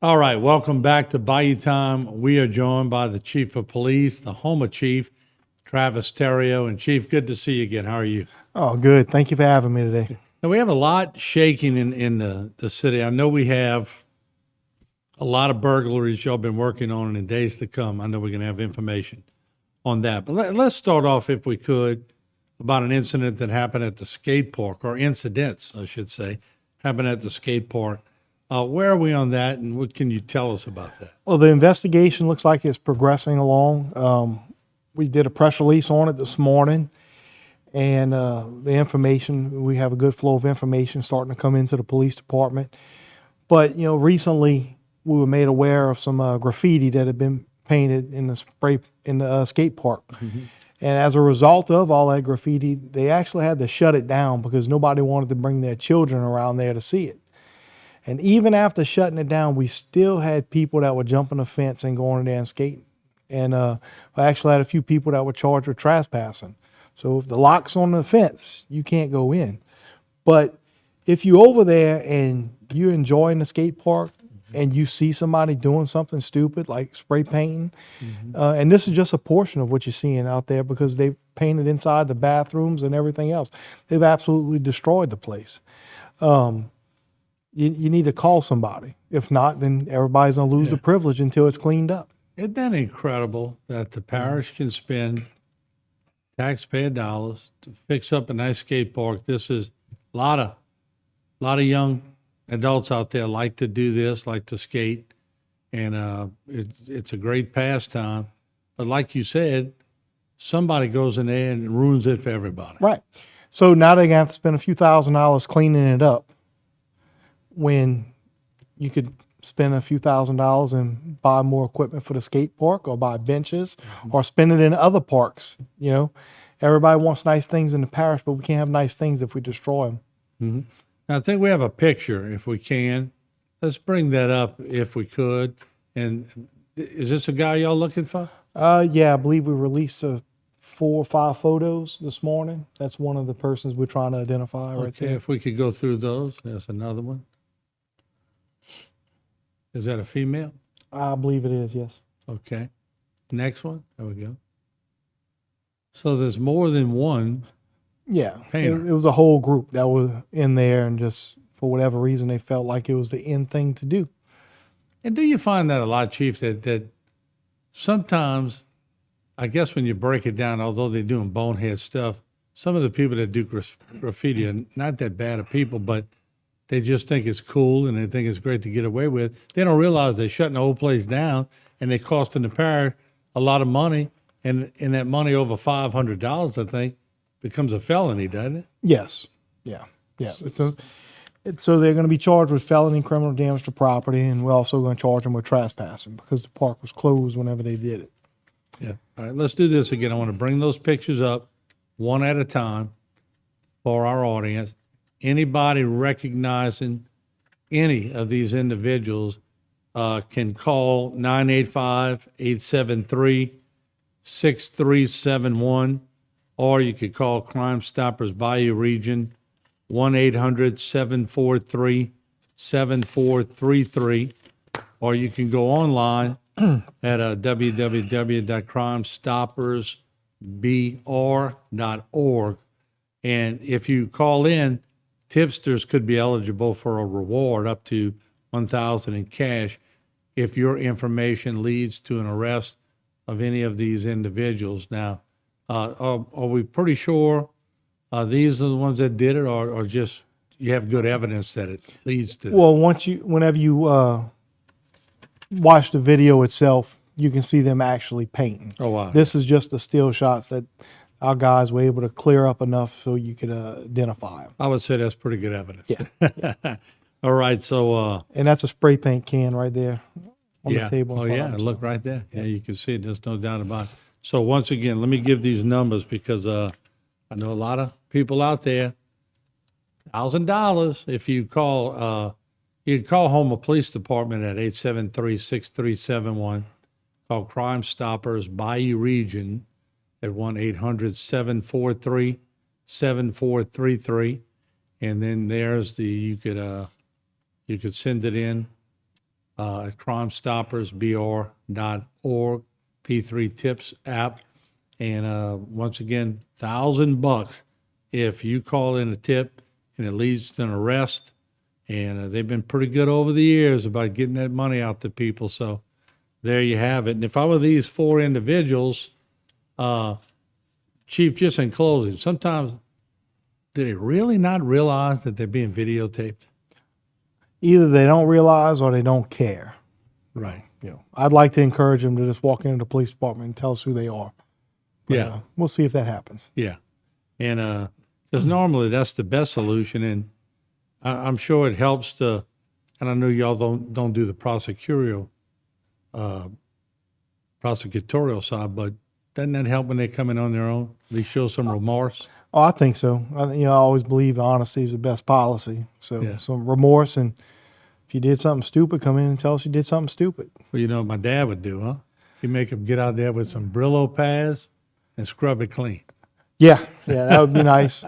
All right, welcome back to Bayou Time. We are joined by the Chief of Police, the Houma Chief, Travis Terrio. And Chief, good to see you again. How are you? Oh, good. Thank you for having me today. Now, we have a lot shaking in the city. I know we have a lot of burglaries y'all been working on in days to come. I know we're going to have information on that. But let's start off, if we could, about an incident that happened at the skate park, or incidents, I should say, happened at the skate park. Where are we on that, and what can you tell us about that? Well, the investigation looks like it's progressing along. We did a press release on it this morning, and the information, we have a good flow of information starting to come into the police department. But, recently we were made aware of some graffiti that had been painted in the skate park. Mm-hmm. And as a result of all that graffiti, they actually had to shut it down because nobody wanted to bring their children around there to see it. And even after shutting it down, we still had people that were jumping the fence and going in there and skating. And I actually had a few people that were charged with trespassing. So if the lock's on the fence, you can't go in. But if you're over there and you're enjoying the skate park and you see somebody doing something stupid like spray painting, and this is just a portion of what you're seeing out there because they've painted inside the bathrooms and everything else. They've absolutely destroyed the place. You need to call somebody. If not, then everybody's going to lose the privilege until it's cleaned up. Isn't that incredible that the parish can spend taxpayer dollars to fix up a nice skate park? This is a lot of young adults out there like to do this, like to skate, and it's a great pastime. But like you said, somebody goes in there and ruins it for everybody. Right. So now they're going to have to spend a few $1,000s cleaning it up when you could spend a few $1,000s and buy more equipment for the skate park or buy benches or spend it in other parks. Everybody wants nice things in the parish, but we can't have nice things if we destroy them. Mm-hmm. Now, I think we have a picture, if we can. Let's bring that up if we could. And is this a guy y'all looking for? Yeah, I believe we released 4 or 5 photos this morning. That's one of the persons we're trying to identify right there. Okay, if we could go through those. There's another one. Is that a female? I believe it is, yes. Okay. Next one. There we go. So there's more than one. Yeah. Painter. It was a whole group that was in there, and just for whatever reason, they felt like it was the end thing to do. And do you find that a lot, Chief, that sometimes, I guess when you break it down, although they're doing bonehead stuff, some of the people that do graffiti are not that bad of people, but they just think it's cool and they think it's great to get away with. They don't realize they're shutting the whole place down and they're costing the parish a lot of money. And that money over $500, I think, becomes a felony, doesn't it? Yes. Yeah. So they're going to be charged with felony criminal damage to property, and we're also going to charge them with trespassing because the park was closed whenever they did it. Yeah. All right, let's do this again. I want to bring those pictures up one at a time for our audience. Anybody recognizing any of these individuals can call 985-873-6371, or you could call Crime Stoppers Bayou Region, 1-800-743-7433, or you can go online at www.crimestoppersbr.org. And if you call in, tipsters could be eligible for a reward up to $1,000 in cash if your information leads to an arrest of any of these individuals. Now, are we pretty sure these are the ones that did it, or just you have good evidence that it leads to? Well, whenever you watch the video itself, you can see them actually painting. Oh, wow. This is just the still shots that our guys were able to clear up enough so you could identify them. I would say that's pretty good evidence. Yeah. All right, so and that's a spray paint can right there on the table. Oh, yeah, look right there. Yeah, you can see it. There's no doubt about it. So once again, let me give these numbers because I know a lot of people out there. $1,000 if you call. You can call Houma Police Department at 873-6371. Call Crime Stoppers Bayou Region at 1-800-743-7433. And then there's you could send it in at Crime Stoppers, BR.org, P3 Tips app. And once again, $1,000 if you call in a tip and it leads to an arrest. And they've been pretty good over the years about getting that money out to people. So there you have it. And if I were these four individuals, Chief, just in closing, sometimes do they really not realize that they're being videotaped? Either they don't realize or they don't care. Right. I'd like to encourage them to just walk into the police department and tell us who they are. But, Yeah. we'll see if that happens. Yeah. And because normally that's the best solution. And I'm sure it helps to, and I know y'all don't do the prosecutorial side, but doesn't that help when they come in on their own? They show some remorse. Oh, I think so. I always believe honesty is the best policy. So Yeah. some remorse, and if you did something stupid, come in and tell us you did something stupid. Well, you know what my dad would do, huh? He'd make them get out there with some Brillo pads and scrub it clean. Yeah, that would be nice.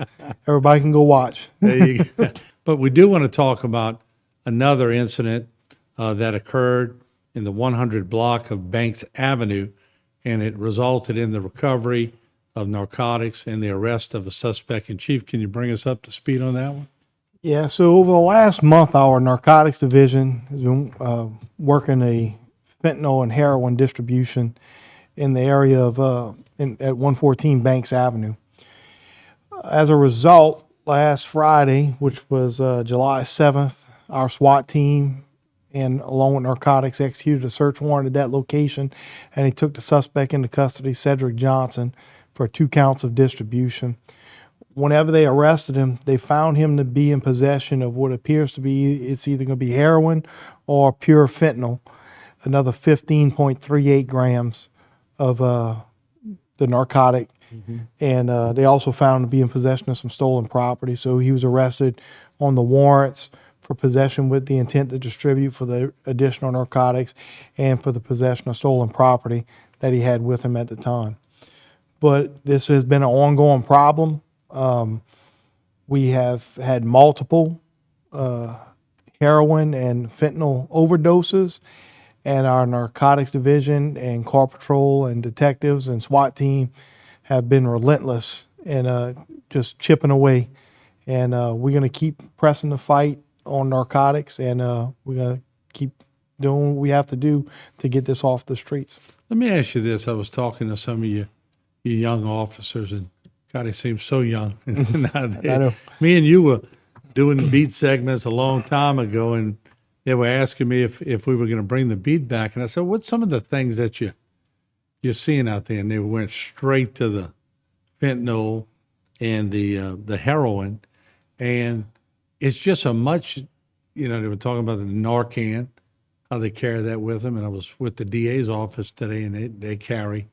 Everybody can go watch. There you go. But we do want to talk about another incident that occurred in the 100 block of Banks Avenue, and it resulted in the recovery of narcotics and the arrest of a suspect. And Chief, can you bring us up to speed on that one? Yeah, so over the last month, our narcotics division has been working a fentanyl and heroin distribution in the area of at 114 Banks Avenue. As a result, last Friday, which was July 7th, our SWAT team and along with narcotics executed a search warrant at that location, and he took the suspect into custody, Cedric Johnson, for 2 counts of distribution. Whenever they arrested him, they found him to be in possession of what appears to be, it's either going to be heroin or pure fentanyl, another 15.38 grams of the narcotic. And they also found him to be in possession of some stolen property. So he was arrested on the warrants for possession with the intent to distribute for the additional narcotics and for the possession of stolen property that he had with him at the time. But this has been an ongoing problem. We have had multiple heroin and fentanyl overdoses, and our narcotics division and car patrol and detectives and SWAT team have been relentless and just chipping away. And we're going to keep pressing the fight on narcotics, and we're going to keep doing what we have to do to get this off the streets. Let me ask you this. I was talking to some of you young officers, and God, they seem so young. I know. Me and you were doing beat segments a long time ago, and they were asking me if we were going to bring the beat back. And I said, what's some of the things that you're seeing out there? And they went straight to the fentanyl and the heroin. And it's just a much, they were talking about the Narcan, how they carry that with them. And I was with the DA's office today, and they carry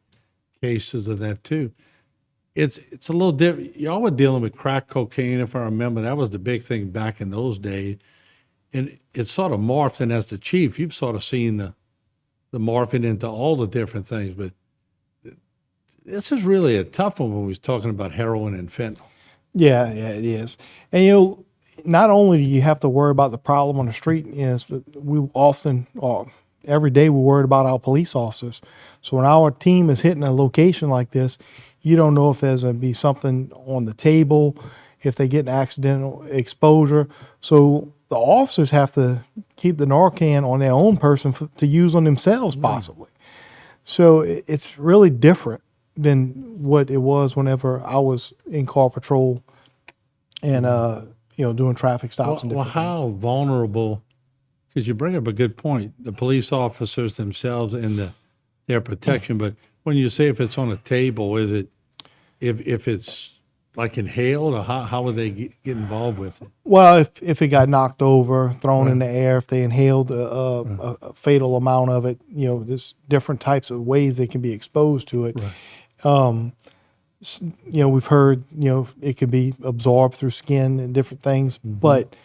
cases of that too. It's a little different. Y'all were dealing with crack cocaine, if I remember. That was the big thing back in those days. And it's sort of morphed, and as the chief, you've sort of seen the morphing into all the different things. But this is really a tough one when we was talking about heroin and fentanyl. Yeah, it is. And not only do you have to worry about the problem on the street, we often, every day we're worried about our police officers. So when our team is hitting a location like this, you don't know if there's going to be something on the table, if they get an accidental exposure. So the officers have to keep the Narcan on their own person to use on themselves, possibly. So it's really different than what it was whenever I was in car patrol and doing traffic stops and different how things. vulnerable? Because you bring up a good point. The police officers themselves and their protection, but when you say if it's on a table, is it if it's like inhaled, or how would they get involved with it? Well, if it got knocked over, thrown in the air, if they inhaled a fatal amount of it, there's different types of ways they can be exposed to it. Right. We've heard, it could be absorbed through skin and different things, but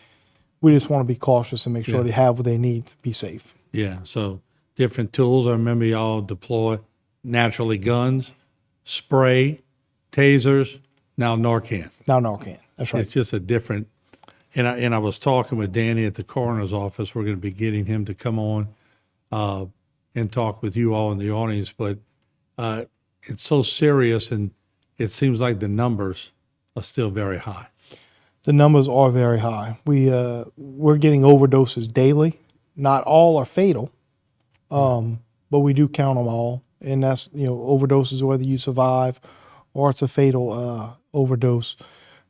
we just want to be cautious and make sure they have what they need to be safe. Yeah, so different tools. I remember y'all deploy naturally guns, spray, tasers, now Narcan. Now Narcan, that's right. It's just a different, and I was talking with Danny at the coroner's office. We're going to be getting him to come on and talk with you all in the audience, but it's so serious, and it seems like the numbers are still very high. The numbers are very high. We're getting overdoses daily. Not all are fatal, but we do count them all. And that's, overdoses, whether you survive or it's a fatal overdose.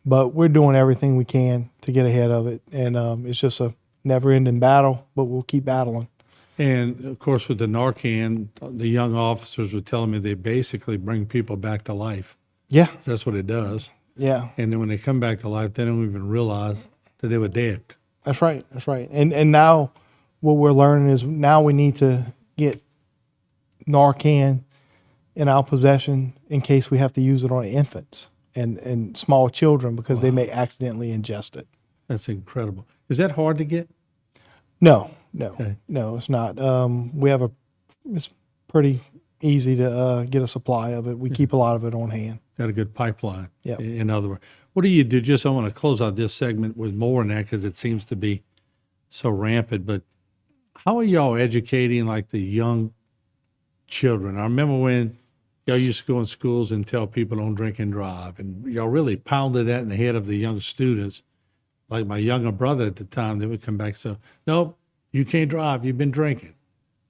But we're doing everything we can to get ahead of it. And it's just a never-ending battle, but we'll keep battling. And of course, with the Narcan, the young officers were telling me they basically bring people back to life. Yeah, That's what it does. yeah. And then when they come back to life, they don't even realize that they were dead. That's right. That's right. And now what we're learning is now we need to get Narcan in our possession in case we have to use it on infants and small children because they may accidentally ingest it. That's incredible. Is that hard to get? No, Okay. no, it's not. It's pretty easy to get a supply of it. We keep a lot of it on hand. Got a good pipeline. Yep. In other words, what do you do? Just I want to close out this segment with more on that because it seems to be so rampant. But how are y'all educating like the young children? I remember when y'all used to go in schools and tell people don't drink and drive, and y'all really pounded that in the head of the young students. Like my younger brother at the time, they would come back and say, "Nope, you can't drive. You've been drinking."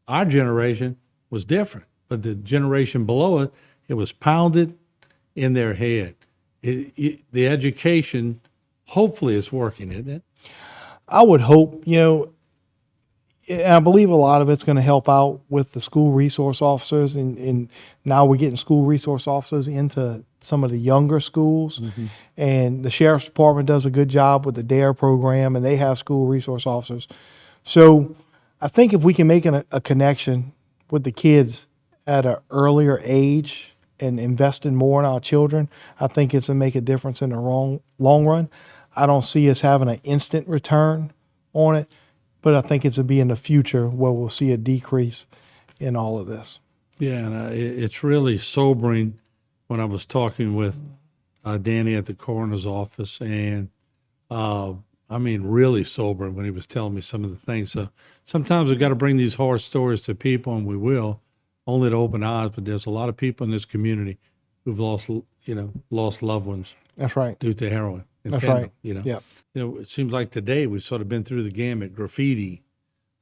Our generation was different, but the generation below it, it was pounded in their head. The education, hopefully, is working, isn't it? I would hope, I believe a lot of it's going to help out with the school resource officers. And now we're getting school resource officers into some of the younger schools. Mm-hmm. And the sheriff's department does a good job with the DARE program, and they have school resource officers. So I think if we can make a connection with the kids at an earlier age and invest in more in our children, I think it's going to make a difference in the long run. I don't see us having an instant return on it, but I think it's to be in the future where we'll see a decrease in all of this. Yeah, and it's really sobering when I was talking with Danny at the coroner's office, and really sobering when he was telling me some of the things. So sometimes we've got to bring these horror stories to people, and we will, only to open eyes. But there's a lot of people in this community who've lost loved ones. That's right. Due to heroin. That's fentanyl, right. Yeah. It seems like today we've sort of been through the gamut: graffiti,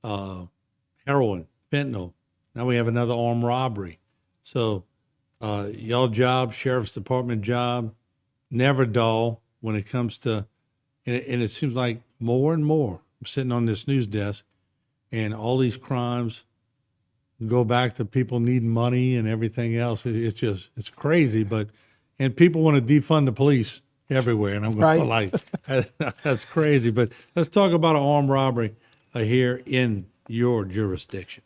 heroin, fentanyl. Now we have another armed robbery. So y'all job, sheriff's department job, never dull when it comes to, and it seems like more and more. I'm sitting on this news desk, and all these crimes go back to people needing money and everything else. It's crazy, and people want to defund the police everywhere, and I'm going Right. that's crazy. But let's talk about an armed robbery here in your jurisdiction.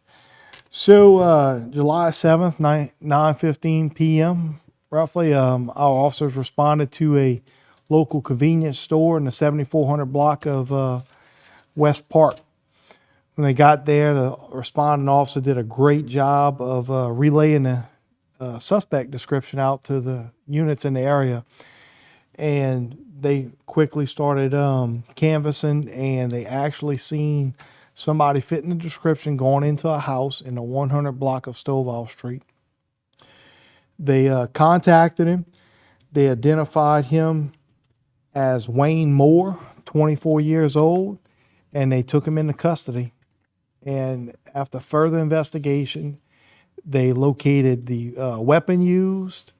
So July 7th, 9:15 p.m., roughly, our officers responded to a local convenience store in the 7400 block of West Park. When they got there, the responding officer did a great job of relaying the suspect description out to the units in the area. And they quickly started canvassing, and they actually seen somebody fitting the description going into a house in the 100 block of Stovall Street. They contacted him. They identified him as Wayne Moore, 24 years old, and they took him into custody. And after further investigation, they located the weapon used,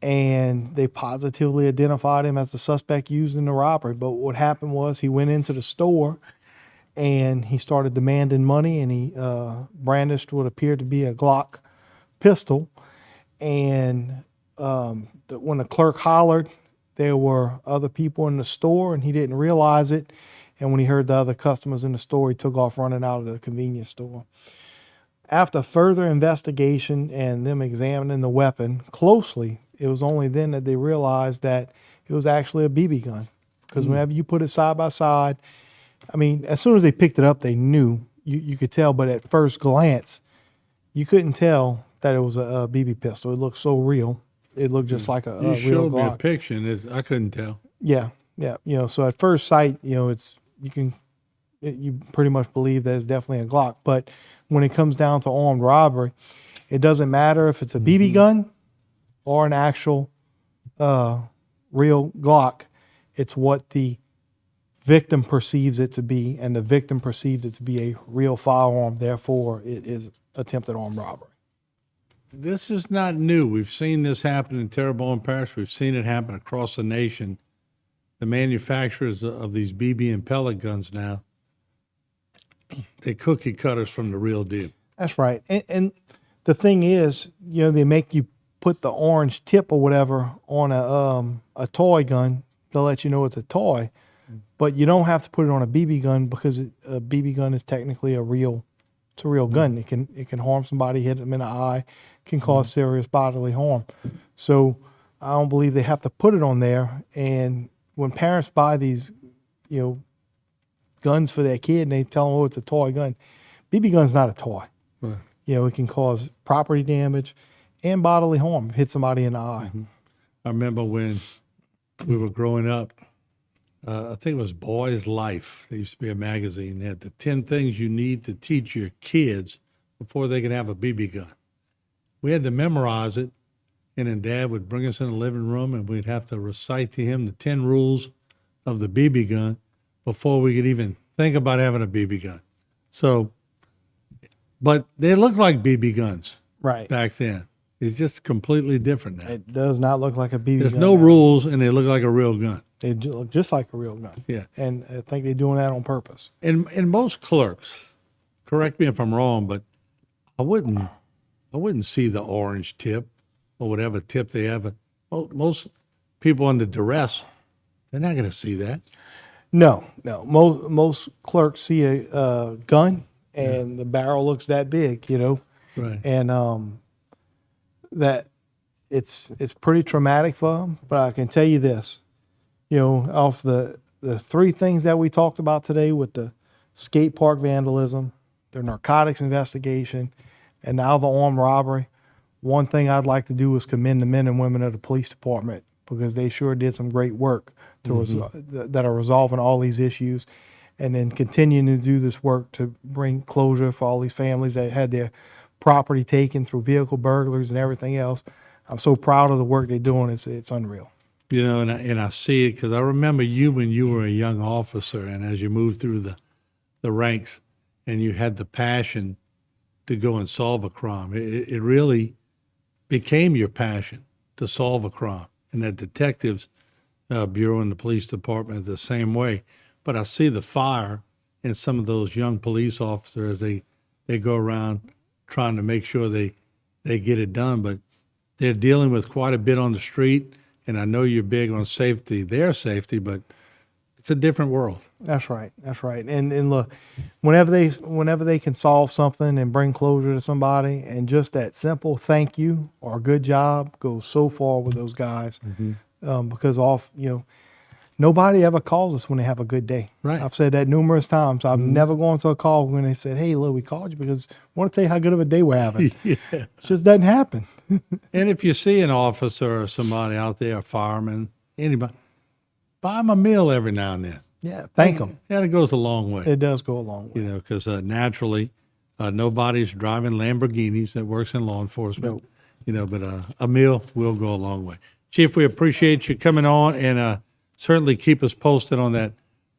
and they positively identified him as the suspect used in the robbery. But what happened was he went into the store and he started demanding money, and he brandished what appeared to be a Glock pistol. And when the clerk hollered, there were other people in the store, and he didn't realize it. And when he heard the other customers in the store, he took off running out of the convenience store. After further investigation and them examining the weapon closely, it was only then that they realized that it was actually a BB gun. Because whenever you put it side by side, as soon as they picked it up, they knew. You could tell, but at first glance, you couldn't tell that it was a BB pistol. It looked so real. It looked just like a real Glock. You showed me a picture, and I couldn't tell. Yeah. So at first sight, you pretty much believe that it's definitely a Glock. But when it comes down to armed robbery, it doesn't matter if it's a BB gun or an actual real Glock. It's what the victim perceives it to be, and the victim perceived it to be a real firearm. Therefore, it is attempted armed robbery. This is not new. We've seen this happen in Terrebonne Parish. We've seen it happen across the nation. The manufacturers of these BB and pellet guns now, they cookie cutters from the real deal. That's right. And the thing is, they make you put the orange tip or whatever on a toy gun to let you know it's a toy, but you don't have to put it on a BB gun because a BB gun is technically a real gun. It can harm somebody, hit them in the eye, can cause serious bodily harm. So I don't believe they have to put it on there. And when parents buy these, guns for their kid and they tell them, oh, it's a toy gun, BB gun's not a toy. Right. It can cause property damage and bodily harm if it hits somebody in the eye. I remember when we were growing up, I think it was Boy's Life. There used to be a magazine. They had the 10 things you need to teach your kids before they can have a BB gun. We had to memorize it, and then Dad would bring us in the living room, and we'd have to recite to him the 10 rules of the BB gun before we could even think about having a BB gun. So, but they looked like BB guns Right. back then. It's just completely different now. It does not look like a BB There's gun. no now. rules, and they look like a real gun. They look just like a real gun. Yeah. And I think they're doing that on purpose. And most clerks, correct me if I'm wrong, but I wouldn't see the orange tip or whatever tip they have. Most people under duress, they're not going to see that. No. Most clerks see a gun and the barrel looks that big, Right. and that it's pretty traumatic for them. But I can tell you this, off the three things that we talked about today with the skate park vandalism, the narcotics investigation, and now the armed robbery, one thing I'd like to do is commend the men and women of the police department because they sure did some great work to that are resolving all these issues, and then continuing to do this work to bring closure for all these families that had their property taken through vehicle burglars and everything else. I'm so proud of the work they're doing. It's unreal. And I see it because I remember you when you were a young officer and as you moved through the ranks and you had the passion to go and solve a crime. It really became your passion to solve a crime. And the detectives bureau and the police department the same way. But I see the fire in some of those young police officers as they go around trying to make sure they get it done. But they're dealing with quite a bit on the street. And I know you're big on safety, their safety, but it's a different world. That's right. And look, whenever they can solve something and bring closure to somebody, and just that simple thank you or good job goes so far with those guys. Because nobody ever calls us when they have a good day. Right. I've said that numerous times. I've never gone to a call when they said, "Hey, look, we called you because we want to tell you how good of a day we're having." Yeah. It just doesn't happen. And if you see an officer or somebody out there, a fireman, anybody, buy them a meal every now and then. Yeah, thank them. Yeah, it goes a long way. It does go a long way. Because naturally, nobody's driving Lamborghinis that works in law enforcement. But a meal will go a long way. Chief, we appreciate you coming on, and certainly keep us posted on that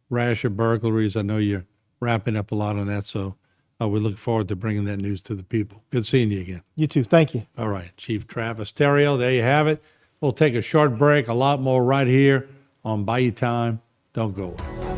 rash of burglaries. I know you're wrapping up a lot on that, so we look forward to bringing that news to the people. Good seeing you again. You too. Thank you. All right, Chief Travis Terrio, there you have it. We'll take a short break, a lot more right here on Bayou Time. Don't go away.